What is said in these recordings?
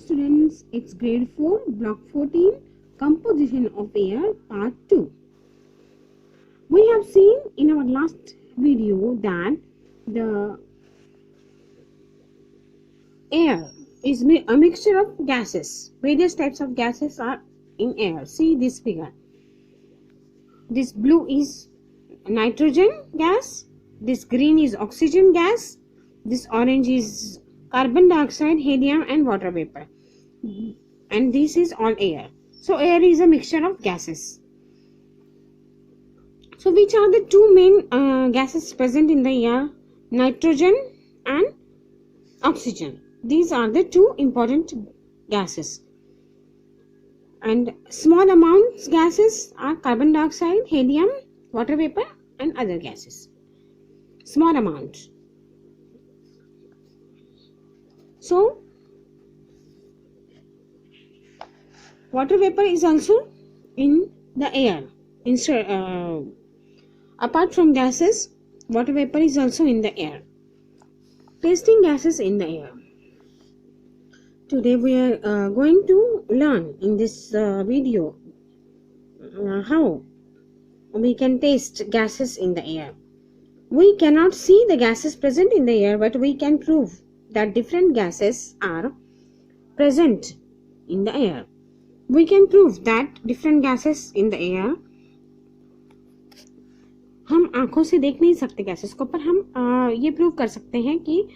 students, it's grade 4, block 14, composition of air, part 2. We have seen in our last video that the air is a mixture of gases. Various types of gases are in air. See this figure. This blue is nitrogen gas, this green is oxygen gas, this orange is carbon dioxide, helium and water vapor, and this is all air. So air is a mixture of gases. So which are the two main gases present in the air? Nitrogen and oxygen. These are the two important gases. And small amounts gases are carbon dioxide, helium, water vapor and other gases. Small amount. So water vapor is also in the air. Apart from gases, water vapor is also in the air. Tasting gases in the air. Today we are going to learn in this video how we can taste gases in the air. We cannot see the gases present in the air, but we can prove that different gases are present in the air. We can prove that different gases in the air. हम आंखों से देख नहीं सकते gases को, पर हम ये प्रूव कर सकते हैं कि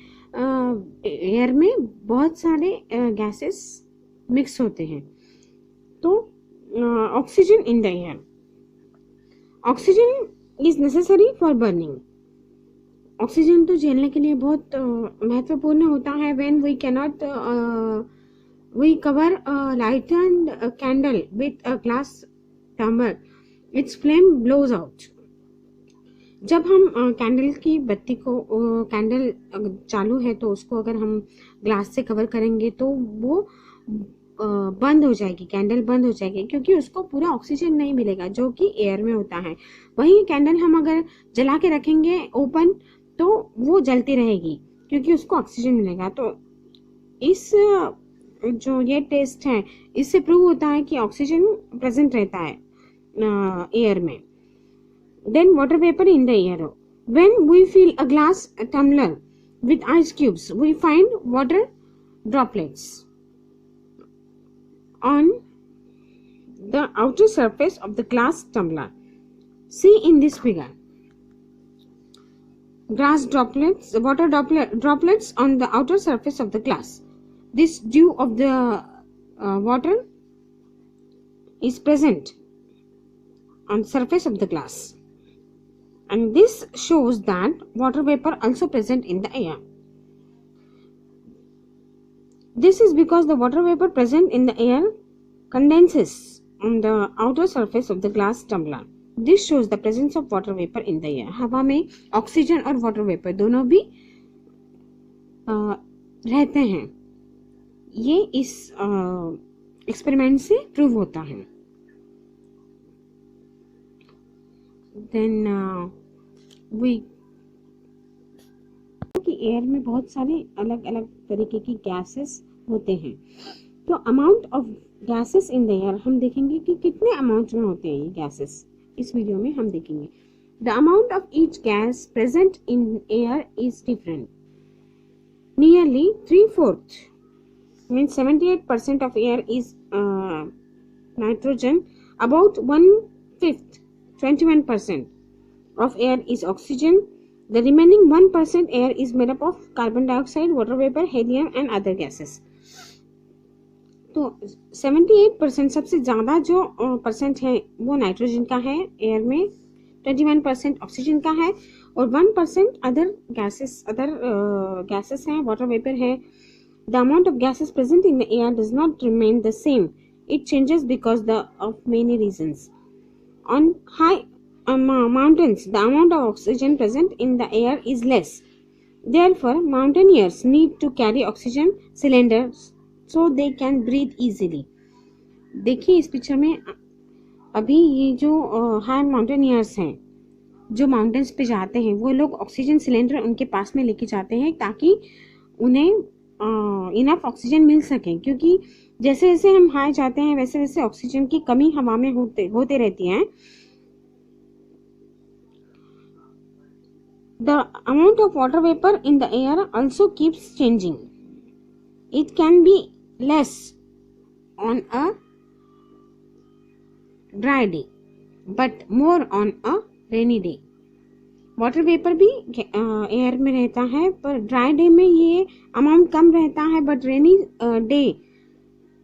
एयर में बहुत सारे गैसेस मिक्स होते हैं. तो oxygen in the air. Oxygen is necessary for burning. Oxygen तो जलने के लिए बहुत महत्वपूर्ण होता है. When we cannot we cover lighted candle with a glass tumbler, its flame blows out. जब हम कैंडल की बत्ती को, कैंडल चालू है तो उसको अगर हम ग्लास से कवर करेंगे तो वो बंद हो जाएगी, कैंडल बंद हो जाएगी, क्योंकि उसको पूरा ऑक्सीजन नहीं मिलेगा जो कि एयर में होता है. वहीं कैंडल हम अगर जला के रखेंगे ओपन तो वो जलती रहेगी क्योंकि उसको ऑक्सीजन मिलेगा. तो इस जो ये टेस्ट है इससे प्रूव होता है कि ऑक्सीजन प्रेजेंट रहता है एयर में. Then water vapor in the air. When we fill a glass tumbler with ice cubes, we find water droplets on the outer surface of the glass tumbler. See in this figure. Water droplets on the outer surface of the glass. This dew of the water is present on the surface of the glass. And this shows that water vapor also present in the air. This is because the water vapor present in the air condenses on the outer surface of the glass tumbler. This shows the presence of water vapor in the air. हवा में oxygen और water vapour दोनों भी रहते हैं. ये इस experiment से प्रूव होता है. Then कि एयर में बहुत सारे अलग अलग तरीके की गैसेस होते हैं. तो amount of gases in the air हम देखेंगे कि कितने अमाउंट में होते हैं ये गैसेस. इस वीडियो में हम देखेंगे. The amount of each gas present in air is different. Nearly 3/4 means 78% of air is nitrogen. About 1/5 21% of air is oxygen. The remaining 1% air is made up of carbon dioxide, water vapor, helium and other gases. तो 78% सबसे ज़्यादा जो percent है वो nitrogen का है air में, 21% oxygen का है और 1% अदर गैसेस हैं, वाटर वेपर है. The amount of gases present in the air does not remain the same. It changes because of many reasons. On high mountains, the amount of oxygen present in the air is less. Therefore, mountaineers need to carry oxygen cylinders so they can breathe easily. देखिए इस picture में अभी ये जो high mountaineers हैं जो mountains पे जाते हैं वो लोग ऑक्सीजन सिलेंडर उनके पास में लेके जाते हैं ताकि उन्हें इनफ ऑक्सीजन मिल सके, क्योंकि जैसे जैसे हम हाई जाते हैं वैसे वैसे ऑक्सीजन की कमी हवा में होते रहती है. The amount of water vapor in the air also keeps changing. It can be less on a dry day, but more on a rainy day. Water vapour भी एयर में रहता है, पर ड्राई डे में ये अमाउंट कम रहता है, but rainy day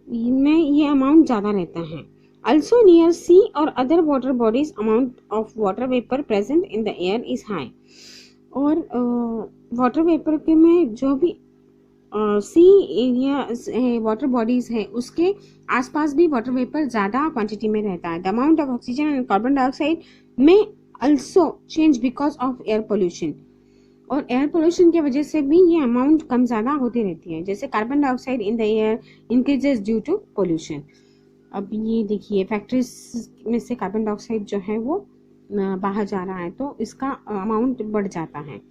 में ये अमाउंट ज़्यादा रहता है. Also near sea or other water bodies, amount of water vapor present in the air is high. और वाटर वेपर के में जो भी सी एरिया वाटर बॉडीज है उसके आसपास भी वाटर वेपर ज़्यादा क्वांटिटी में रहता है. The amount of oxygen and carbon dioxide में also change because of air pollution. और एयर पोल्यूशन की वजह से भी ये अमाउंट कम ज़्यादा होती रहती है. जैसे carbon dioxide in the air increases due to pollution. अब ये देखिए फैक्ट्रीज में से कार्बन डाइऑक्साइड जो है वो बाहर जा रहा है, तो इसका अमाउंट बढ़ जाता है.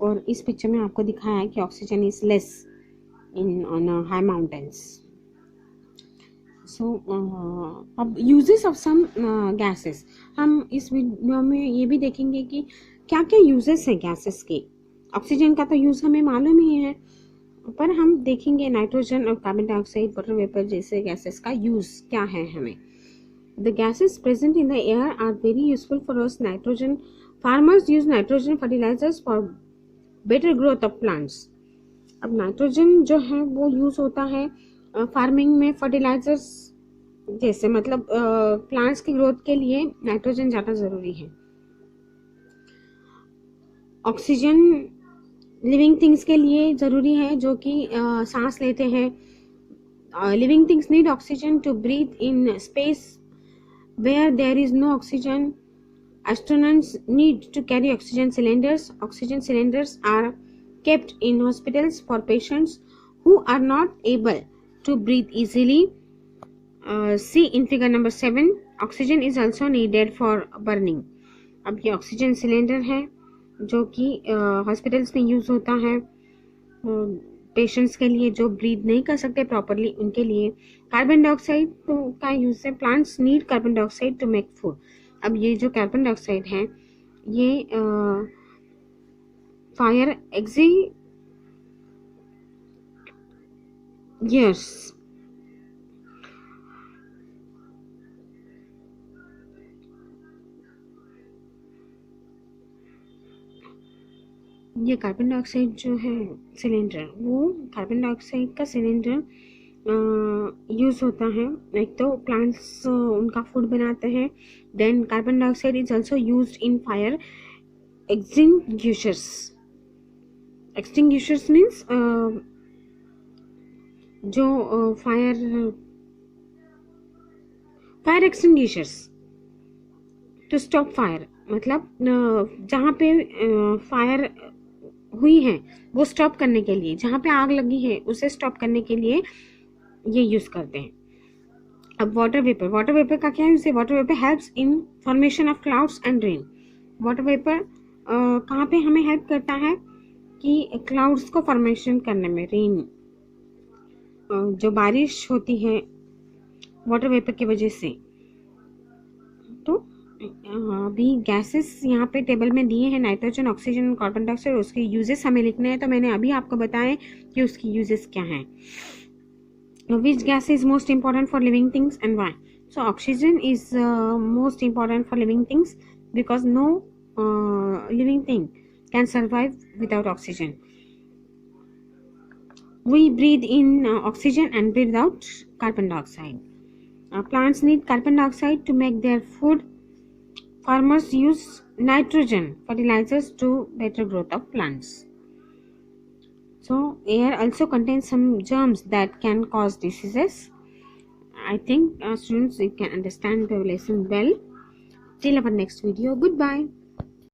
और इस पिक्चर में आपको दिखाया है कि oxygen is less in on high mountains. So अब यूजेस ऑफ सम गैसेस, हम इस वीडियो में ये भी देखेंगे कि क्या क्या यूजेस हैं गैसेस के. ऑक्सीजन का तो यूज़ हमें मालूम ही है, पर हम देखेंगे नाइट्रोजन और कार्बन डाइऑक्साइड वाटर वेपर जैसे गैसेस का यूज़ क्या है हमें. The gases present in the air are very useful for us. Nitrogen, farmers use nitrogen fertilizers for better growth of plants. अब नाइट्रोजन जो है वो यूज़ होता है फार्मिंग में फर्टिलाइजर्स जैसे, मतलब प्लांट्स की ग्रोथ के लिए नाइट्रोजन ज़्यादा ज़रूरी है. ऑक्सीजन लिविंग थिंग्स के लिए ज़रूरी है जो कि सांस लेते हैं. Living things need oxygen to breathe in space where there is no oxygen. Astronauts need to carry oxygen cylinders. Oxygen cylinders are kept in hospitals for patients who are not able to breathe easily. See in figure number 7. Oxygen is also needed for burning. अब ये oxygen cylinder है जो कि hospitals में use होता है patients के लिए जो ब्रीथ नहीं कर सकते प्रॉपरली उनके लिए. कार्बन डाइऑक्साइड का यूज है. Plants need carbon dioxide to make food. अब ये जो कार्बन डाइऑक्साइड है ये फायर एक्सटिंग्विशर्स ये कार्बन डाइऑक्साइड जो है सिलेंडर, वो कार्बन डाइऑक्साइड का सिलेंडर यूज़ होता है. एक तो प्लांट्स उनका फूड बनाते हैं. Then carbon dioxide is also used in fire extinguishers. Extinguishers means जो fire extinguishers to stop fire, मतलब जहाँ पे फायर हुई है वो स्टॉप करने के लिए, जहाँ पे आग लगी है उसे स्टॉप करने के लिए ये यूज़ करते हैं. अब वाटर वेपर, वाटर वेपर का क्या यूज़ है. Water vapour helps in formation of clouds and rain. Water vapour कहाँ पे हमें हेल्प करता है कि क्लाउड्स को फॉर्मेशन करने में, रेन जो बारिश होती है वाटर वेपर की वजह से. तो अभी गैसेस यहाँ पे टेबल में दिए हैं, नाइट्रोजन, ऑक्सीजन, कार्बन डाइऑक्साइड. उसके यूजेस हमें लिखने हैं, तो मैंने अभी आपको बताएं कि उसकी यूजेस क्या हैं. Which gas is most important for living things and why? So oxygen is most important for living things because no living thing can survive without oxygen. We breathe in oxygen and breathe out carbon dioxide. Plants need carbon dioxide to make their food. Farmers use nitrogen fertilizers to better growth of plants. So air also contains some germs that can cause diseases. I think students, you can understand the lesson well. Till our next video. Goodbye.